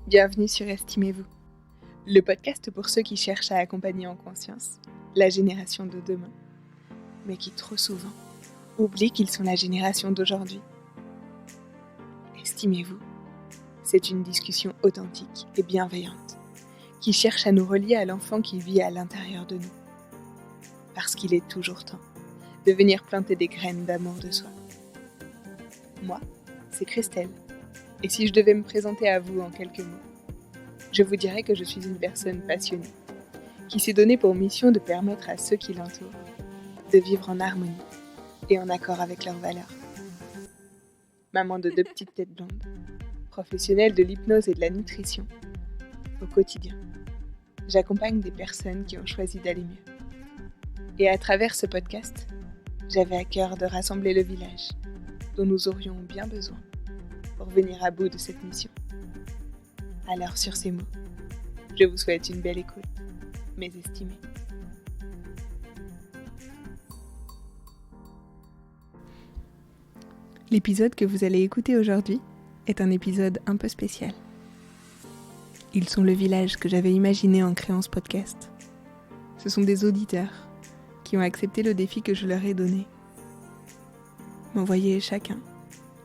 Bienvenue sur Estimez-vous, le podcast pour ceux qui cherchent à accompagner en conscience la génération de demain, mais qui trop souvent oublient qu'ils sont la génération d'aujourd'hui. Estimez-vous, c'est une discussion authentique et bienveillante qui cherche à nous relier à l'enfant qui vit à l'intérieur de nous. Parce qu'il est toujours temps de venir planter des graines d'amour de soi. Moi, c'est Christelle. Et si je devais me présenter à vous en quelques mots, je vous dirais que je suis une personne passionnée, qui s'est donnée pour mission de permettre à ceux qui l'entourent de vivre en harmonie et en accord avec leurs valeurs. Maman de 2 petites têtes blondes, professionnelle de l'hypnose et de la nutrition, au quotidien, j'accompagne des personnes qui ont choisi d'aller mieux. Et à travers ce podcast, j'avais à cœur de rassembler le village, dont nous aurions bien besoin pour venir à bout de cette mission. Alors sur ces mots, je vous souhaite une belle écoute, mes estimés. L'épisode que vous allez écouter aujourd'hui est un épisode un peu spécial. Ils sont le village que j'avais imaginé en créant ce podcast. Ce sont des auditeurs qui ont accepté le défi que je leur ai donné. M'envoyer chacun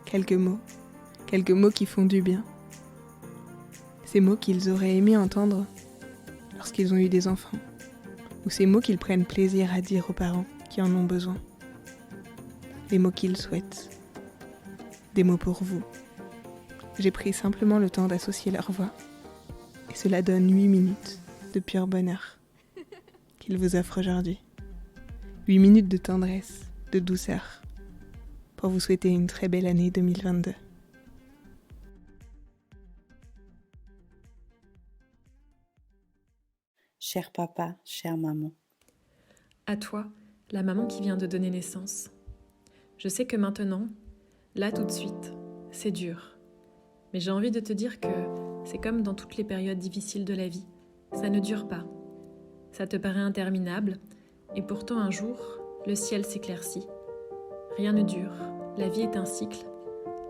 quelques mots qui font du bien. Ces mots qu'ils auraient aimé entendre lorsqu'ils ont eu des enfants, ou ces mots qu'ils prennent plaisir à dire aux parents qui en ont besoin. Les mots qu'ils souhaitent. Des mots pour vous. J'ai pris simplement le temps d'associer leur voix, et cela donne 8 minutes de pur bonheur qu'ils vous offrent aujourd'hui. 8 minutes de tendresse, de douceur, pour vous souhaiter une très belle année 2022. Cher papa, chère maman. À toi, la maman qui vient de donner naissance. Je sais que maintenant, là tout de suite, c'est dur. Mais j'ai envie de te dire que c'est comme dans toutes les périodes difficiles de la vie. Ça ne dure pas. Ça te paraît interminable, et pourtant un jour, le ciel s'éclaircit. Rien ne dure, la vie est un cycle.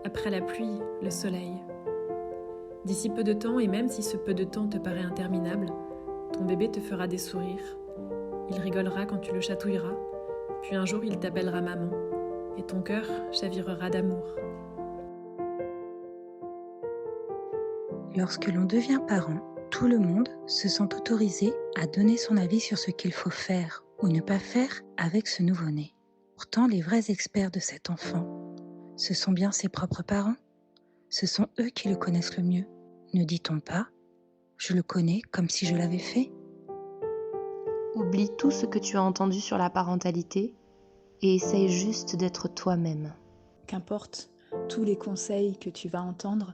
Après la pluie, le soleil. D'ici peu de temps, et même si ce peu de temps te paraît interminable, ton bébé te fera des sourires. Il rigolera quand tu le chatouilleras, puis un jour il t'appellera maman, et ton cœur chavirera d'amour. Lorsque l'on devient parent, tout le monde se sent autorisé à donner son avis sur ce qu'il faut faire ou ne pas faire avec ce nouveau-né. Pourtant, les vrais experts de cet enfant, ce sont bien ses propres parents. Ce sont eux qui le connaissent le mieux. Ne dit-on pas « je le connais comme si je l'avais fait ». Oublie tout ce que tu as entendu sur la parentalité et essaye juste d'être toi-même. Qu'importe tous les conseils que tu vas entendre,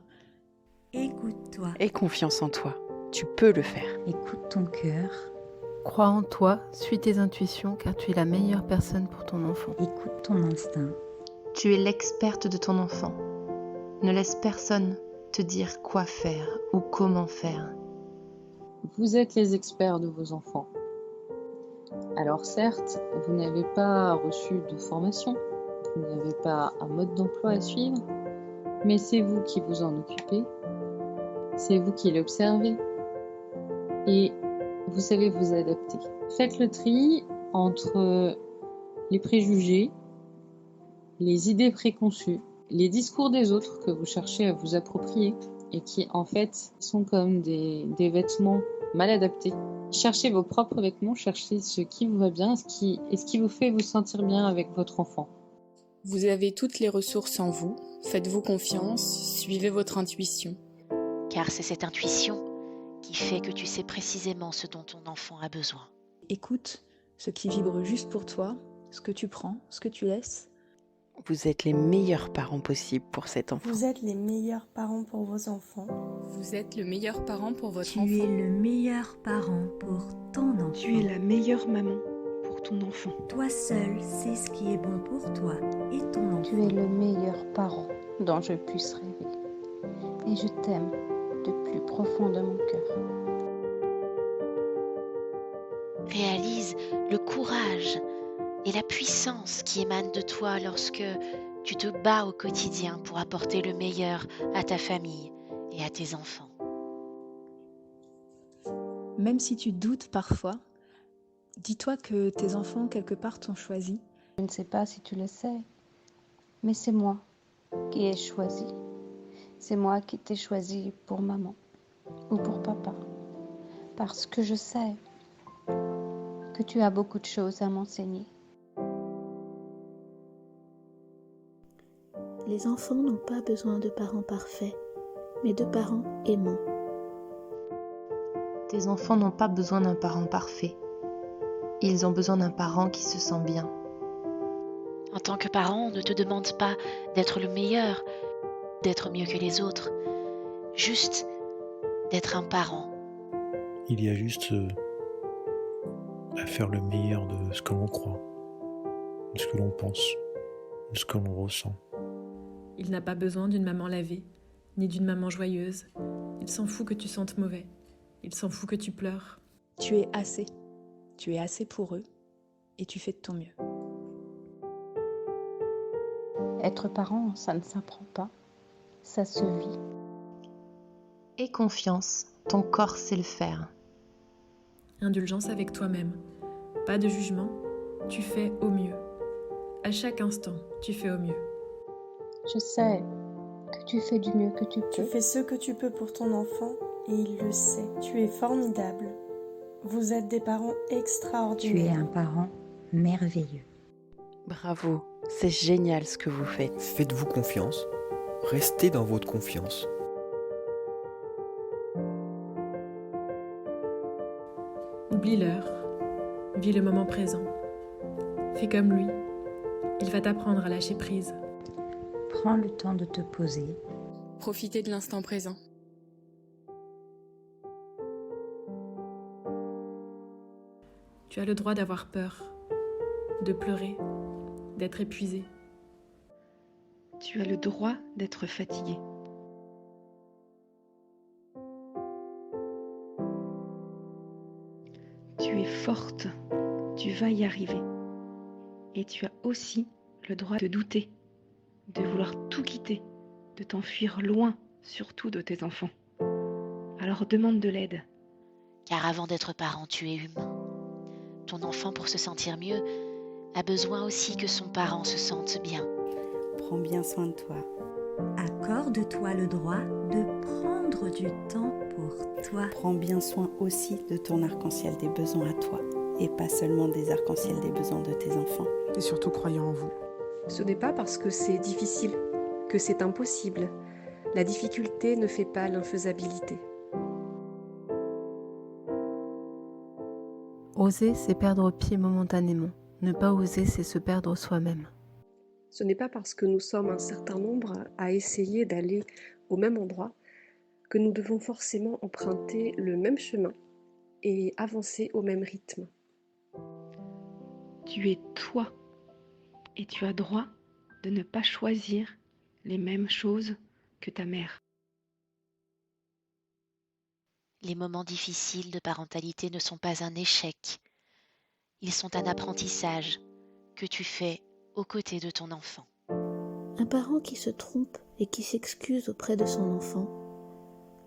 Écoute-toi, Aie confiance en toi, tu peux le faire. écoute ton cœur, Crois en toi, suis tes intuitions car tu es la meilleure personne pour ton enfant. écoute ton instinct. Tu es l'experte de ton enfant. Ne laisse personne te dire quoi faire ou comment faire. Vous êtes les experts de vos enfants. Alors certes, vous n'avez pas reçu de formation, vous n'avez pas un mode d'emploi à suivre, mais c'est vous qui vous en occupez, c'est vous qui l'observez, et vous savez vous adapter. Faites le tri entre les préjugés, les idées préconçues, les discours des autres que vous cherchez à vous approprier et qui en fait sont comme des vêtements mal adaptés. Cherchez vos propres vêtements, cherchez ce qui vous va bien et ce qui vous fait vous sentir bien avec votre enfant. Vous avez toutes les ressources en vous, faites-vous confiance, suivez votre intuition. Car c'est cette intuition qui fait que tu sais précisément ce dont ton enfant a besoin. écoute ce qui vibre juste pour toi, ce que tu prends, ce que tu laisses. Vous êtes les meilleurs parents possibles pour cet enfant. Vous êtes les meilleurs parents pour vos enfants. Vous êtes le meilleur parent pour votre Tu enfant. es le meilleur parent pour ton enfant. Tu es la meilleure maman pour ton enfant. Toi seul sais ce qui est bon pour toi et ton enfant. Tu es le meilleur parent dont je puisse rêver. Et je t'aime du plus profond de mon cœur. Réalise le courage et la puissance qui émanent de toi lorsque tu te bats au quotidien pour apporter le meilleur à ta famille et à tes enfants. Même si tu doutes parfois, dis-toi que tes enfants, quelque part, t'ont choisi. Je ne sais pas si tu le sais, mais c'est moi qui ai choisi. C'est moi qui t'ai choisi pour maman ou pour papa. Parce que je sais que tu as beaucoup de choses à m'enseigner. Les enfants n'ont pas besoin de parents parfaits, mais de parents aimants. Tes enfants n'ont pas besoin d'un parent parfait. Ils ont besoin d'un parent qui se sent bien. En tant que parent, on ne te demande pas d'être le meilleur, d'être mieux que les autres, juste d'être un parent. Il y a juste à faire le meilleur de ce que l'on croit, de ce que l'on pense, de ce que l'on ressent. Il n'a pas besoin d'une maman lavée, ni d'une maman joyeuse. Il s'en fout que tu sentes mauvais. Il s'en fout que tu pleures. Tu es assez. Tu es assez pour eux et tu fais de ton mieux. Être parent, ça ne s'apprend pas, ça se vit. Aie confiance, ton corps sait le faire. Indulgence avec toi-même. Pas de jugement, tu fais au mieux. À chaque instant, tu fais au mieux. Je sais que tu fais du mieux que tu peux. Tu fais ce que tu peux pour ton enfant et il le sait. Tu es formidable. Vous êtes des parents extraordinaires. Tu es un parent merveilleux. Bravo, c'est génial ce que vous faites. Faites-vous confiance. Restez dans votre confiance. Oublie l'heure, vis le moment présent. Fais comme lui, il va t'apprendre à lâcher prise. Prends le temps de te poser. Profitez de l'instant présent. Tu as le droit d'avoir peur, de pleurer, d'être épuisé. Tu as le droit d'être fatigué. Tu es forte, tu vas y arriver. Et tu as aussi le droit de douter, de vouloir tout quitter, de t'enfuir loin, surtout de tes enfants. Alors demande de l'aide. Car avant d'être parent, tu es humain. Ton enfant, pour se sentir mieux, a besoin aussi que son parent se sente bien. Prends bien soin de toi. Accorde-toi le droit de prendre du temps pour toi. Prends bien soin aussi de ton arc-en-ciel des besoins à toi et pas seulement des arcs-en-ciel des besoins de tes enfants. Et surtout croyez en vous. Ce n'est pas parce que c'est difficile que c'est impossible. La difficulté ne fait pas l'infaisabilité. Oser, c'est perdre pied momentanément. Ne pas oser, c'est se perdre soi-même. Ce n'est pas parce que nous sommes un certain nombre à essayer d'aller au même endroit que nous devons forcément emprunter le même chemin et avancer au même rythme. Tu es toi et tu as droit de ne pas choisir les mêmes choses que ta mère. Les moments difficiles de parentalité ne sont pas un échec. Ils sont un apprentissage que tu fais aux côtés de ton enfant. Un parent qui se trompe et qui s'excuse auprès de son enfant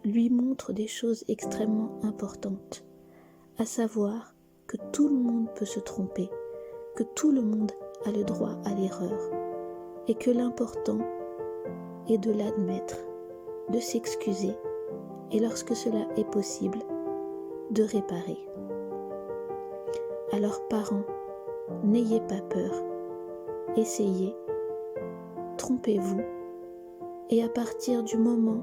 lui montre des choses extrêmement importantes, à savoir que tout le monde peut se tromper, que tout le monde a le droit à l'erreur et que l'important est de l'admettre, de s'excuser et lorsque cela est possible, de réparer. Alors parents, n'ayez pas peur, essayez, trompez-vous et à partir du moment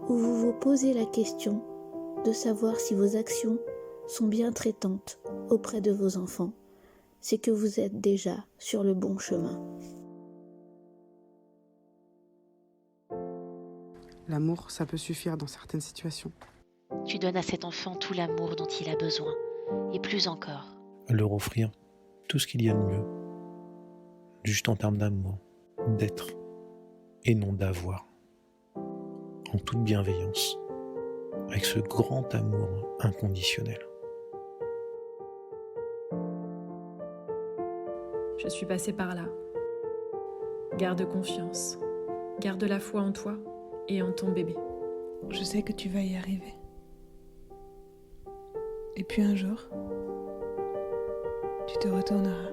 où vous vous posez la question de savoir si vos actions sont bien traitantes auprès de vos enfants, c'est que vous êtes déjà sur le bon chemin. L'amour, ça peut suffire dans certaines situations. Tu donnes à cet enfant tout l'amour dont il a besoin, et plus encore. Leur offrir tout ce qu'il y a de mieux, juste en termes d'amour, d'être, et non d'avoir, en toute bienveillance, avec ce grand amour inconditionnel. Je suis passée par là. Garde confiance, garde la foi en toi et en ton bébé. Je sais que tu vas y arriver. Et puis un jour, tu te retourneras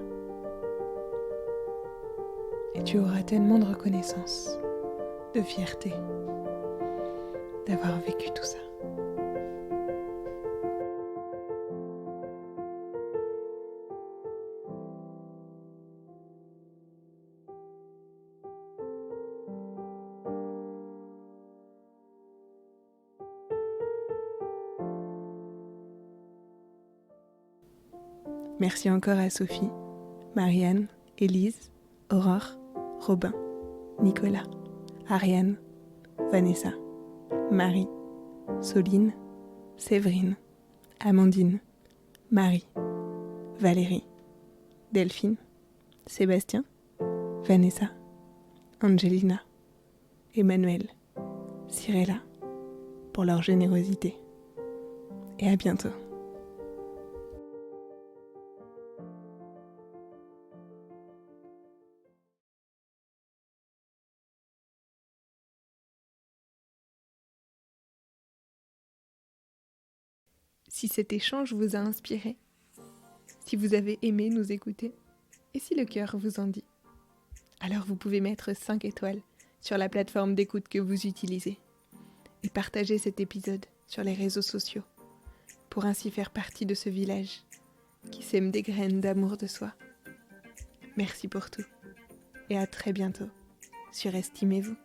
et tu auras tellement de reconnaissance, de fierté d'avoir vécu tout ça. Merci encore à Sophie, Marianne, Élise, Aurore, Robin, Nicolas, Ariane, Vanessa, Marie, Soline, Séverine, Amandine, Marie, Valérie, Delphine, Sébastien, Vanessa, Angelina, Emmanuel, Cyrella, pour leur générosité. Et à bientôt. Si cet échange vous a inspiré, si vous avez aimé nous écouter, et si le cœur vous en dit, alors vous pouvez mettre 5 étoiles sur la plateforme d'écoute que vous utilisez et partager cet épisode sur les réseaux sociaux pour ainsi faire partie de ce village qui sème des graines d'amour de soi. Merci pour tout et à très bientôt sur Estimez-vous.